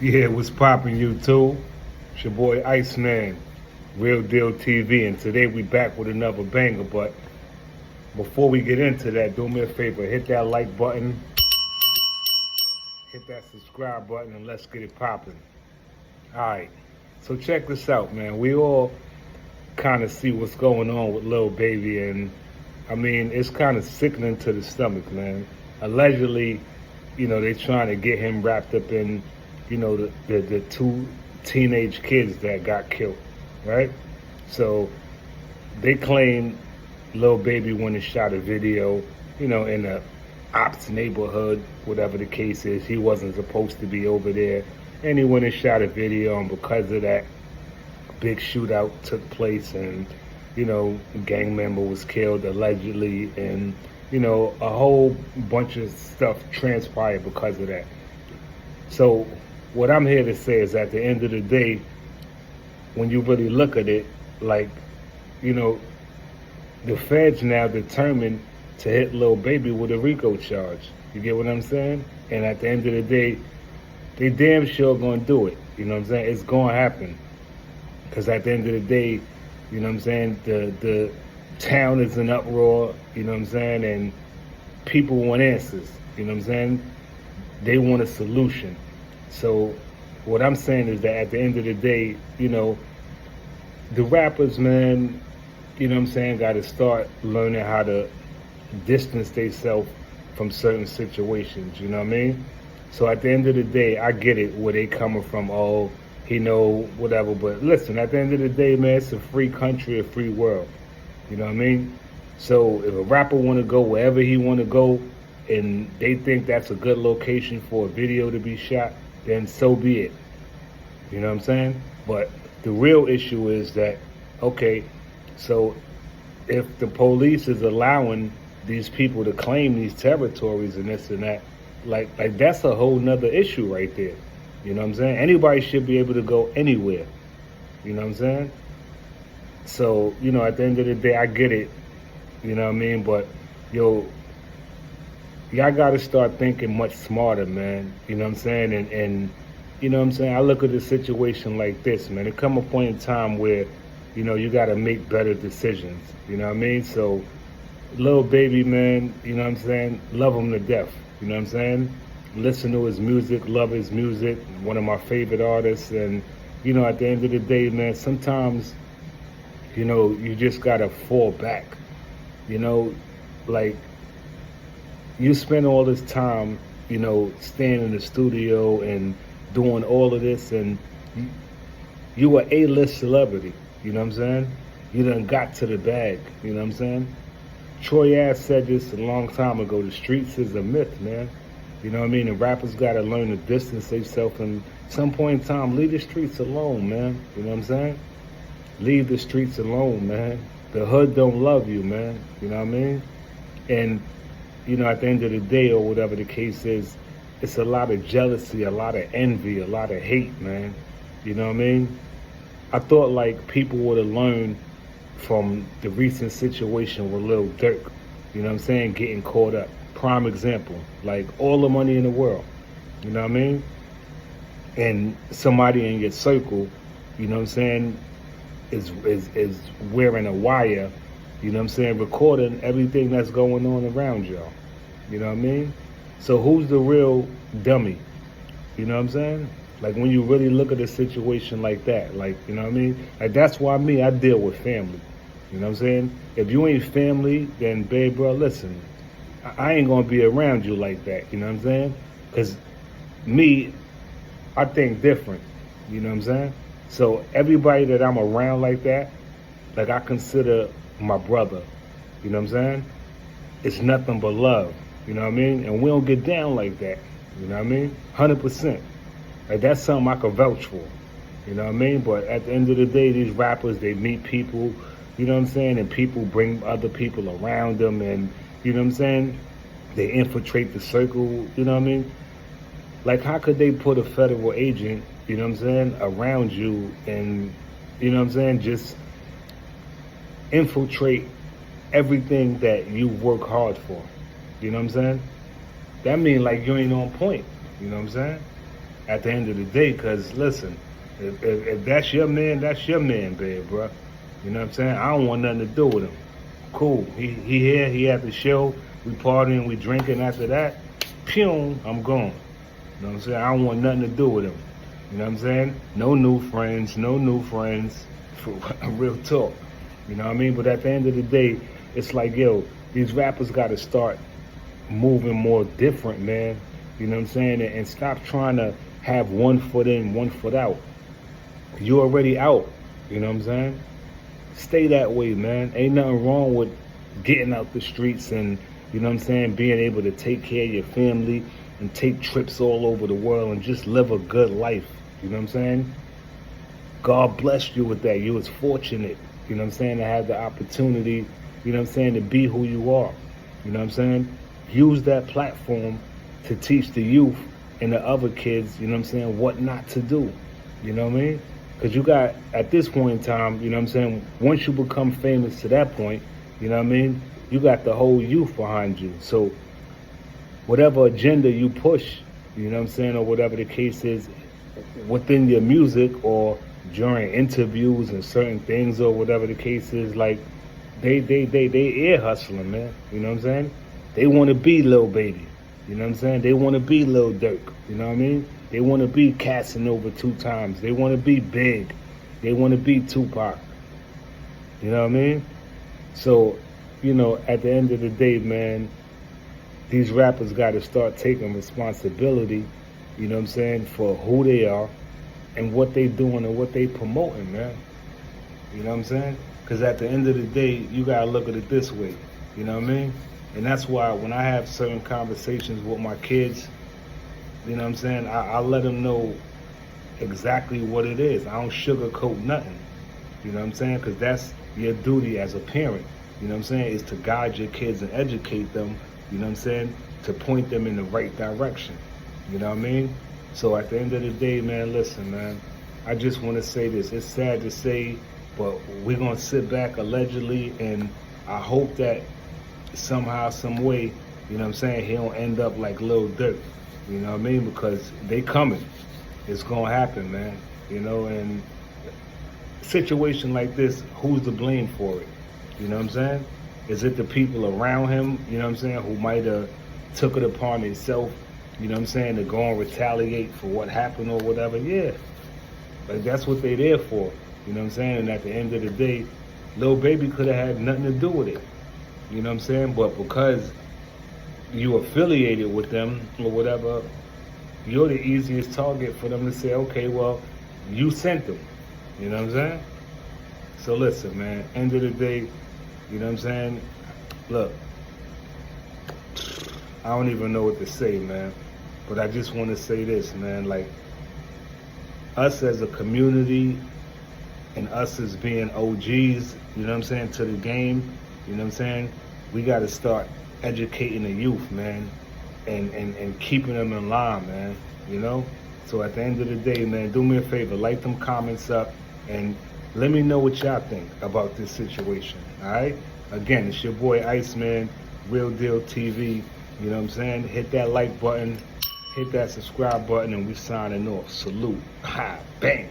Yeah, what's poppin' YouTube? It's your boy Iceman, Real Deal TV, and today we back with another banger. But before we get into that, do me a favor, hit that like button, hit that subscribe button, and let's get it poppin'. Alright, so check this out, man. We all kind of see what's going on with Lil Baby, and I mean, it's kind of sickening to the stomach, man. Allegedly, they're trying to get him wrapped up in, the two teenage kids that got killed, right? So they claim Lil Baby went and shot a video, in a ops neighborhood, whatever the case is. He wasn't supposed to be over there. And he went and shot a video, and because of that, a big shootout took place, and, a gang member was killed allegedly, and, a whole bunch of stuff transpired because of that. So what I'm here to say is, at the end of the day, when you really look at it, like, the feds now determined to hit Lil Baby with a Rico charge. You get what I'm saying? And at the end of the day, they damn sure gonna do it. You know what I'm saying? It's gonna happen. Because at the end of the day, you know what I'm saying, the town is in uproar, you know what I'm saying, and people want answers, you know what I'm saying? They want a solution. So what I'm saying is that at the end of the day, the rappers, man, you know what I'm saying, got to start learning how to distance themselves from certain situations, you know what I mean? So at the end of the day, I get it where they coming from, oh, whatever, but listen, at the end of the day, man, it's a free country, a free world, you know what I mean? So if a rapper want to go wherever he want to go, and they think that's a good location for a video to be shot, then so be it. You know what I'm saying? But the real issue is that, okay, so if the police is allowing these people to claim these territories and this and that, like that's a whole nother issue right there. You know what I'm saying? Anybody should be able to go anywhere. You know what I'm saying? So, at the end of the day, I get it. You know what I mean? But, y'all got to start thinking much smarter, man. You know what I'm saying? And you know what I'm saying? I look at the situation like this, man. There come a point in time where, you got to make better decisions. You know what I mean? So, Lil Baby, man, you know what I'm saying? Love him to death. You know what I'm saying? Listen to his music, love his music. One of my favorite artists. And, at the end of the day, man, sometimes, you just got to fall back. Like, you spend all this time, staying in the studio and doing all of this, and you were A-list celebrity, you know what I'm saying? You done got to the bag, you know what I'm saying? Troy Ave said this a long time ago, the streets is a myth, man. You know what I mean? And rappers gotta learn to distance themselves, and at some point in time, leave the streets alone, man. You know what I'm saying? Leave the streets alone, man. The hood don't love you, man. You know what I mean? And at the end of the day, or whatever the case is, it's a lot of jealousy, a lot of envy, a lot of hate, man. You know what I mean? I thought like people would have learned from the recent situation with Lil Durk, you know what I'm saying, getting caught up. Prime example, like all the money in the world, you know what I mean? And somebody in your circle, you know what I'm saying, is wearing a wire, you know what I'm saying, recording everything that's going on around y'all. You know what I mean? So who's the real dummy? You know what I'm saying? Like when you really look at a situation like that, like, you know what I mean? Like that's why I deal with family. You know what I'm saying? If you ain't family, then babe, bro, listen, I ain't gonna be around you like that. You know what I'm saying? Because I think different. You know what I'm saying? So everybody that I'm around like that, like I consider my brother. You know what I'm saying? It's nothing but love. You know what I mean? And we don't get down like that. You know what I mean? 100%. Like that's something I can vouch for. You know what I mean? But at the end of the day, these rappers, they meet people, you know what I'm saying? And people bring other people around them, and you know what I'm saying? They infiltrate the circle, you know what I mean? Like how could they put a federal agent, you know what I'm saying, around you and, you know what I'm saying, just infiltrate everything that you work hard for? You know what I'm saying? That means like you ain't on point, you know what I'm saying? at the end of the day, because listen, if that's your man, babe, bro. You know what I'm saying? I don't want nothing to do with him. Cool. He here, he at the show, we partying, we drinking after that. Pew, I'm gone. You know what I'm saying? I don't want nothing to do with him. You know what I'm saying? No new friends, for real talk. You know what I mean? But at the end of the day, it's like, yo, these rappers got to start moving more different, man. You know what I'm saying? And stop trying to have one foot in, one foot out. You're already out. You know what I'm saying? Stay that way, man. Ain't nothing wrong with getting out the streets and, you know what I'm saying, being able to take care of your family and take trips all over the world and just live a good life. You know what I'm saying? God blessed you with that. You was fortunate, you know what I'm saying, to have the opportunity, you know what I'm saying, to be who you are. You know what I'm saying? Use that platform to teach the youth and the other kids, you know what I'm saying, what not to do. You know what I mean? Because you got, at this point in time, you know what I'm saying, once you become famous to that point, you know what I mean, you got the whole youth behind you. So whatever agenda you push, you know what I'm saying, or whatever the case is, within your music or during interviews and certain things or whatever the case is, like, they ear hustling, man. You know what I'm saying? They want to be Lil Baby. You know what I'm saying? They want to be Lil Durk. You know what I mean? They want to be Casanova 2 times. They want to be Big. They want to be Tupac. You know what I mean? So, you know, at the end of the day, man, these rappers got to start taking responsibility, you know what I'm saying, for who they are and what they doing and what they promoting, man. You know what I'm saying? Because at the end of the day, you got to look at it this way. You know what I mean? And that's why when I have certain conversations with my kids, you know what I'm saying, I let them know exactly what it is. I don't sugarcoat nothing. You know what I'm saying? Because that's your duty as a parent. You know what I'm saying? Is to guide your kids and educate them, you know what I'm saying, to point them in the right direction. You know what I mean? So at the end of the day, man, listen, man, I just want to say this. It's sad to say, but we're going to sit back allegedly, and I hope that somehow, some way, you know what I'm saying, he don't end up like Lil Durk. You know what I mean? Because they coming. It's going to happen, man. You know, and situation like this, who's to blame for it? You know what I'm saying? Is it the people around him, you know what I'm saying, who might have took it upon himself, you know what I'm saying, to go and retaliate for what happened or whatever? Yeah. Like, that's what they there for. You know what I'm saying? And at the end of the day, Lil Baby could have had nothing to do with it. You know what I'm saying? But because you affiliated with them or whatever, you're the easiest target for them to say, okay, well, you sent them. You know what I'm saying? So listen, man, end of the day, you know what I'm saying? Look, I don't even know what to say, man. But I just want to say this, man. Like, us as a community and us as being OGs, you know what I'm saying, to the game, you know what I'm saying? We got to start educating the youth, man, and keeping them in line, man, you know? So at the end of the day, man, do me a favor, like them comments up, and let me know what y'all think about this situation, all right? Again, it's your boy Iceman, Real Deal TV, you know what I'm saying? Hit that like button, hit that subscribe button, and we signing off. Salute. Ha, bang.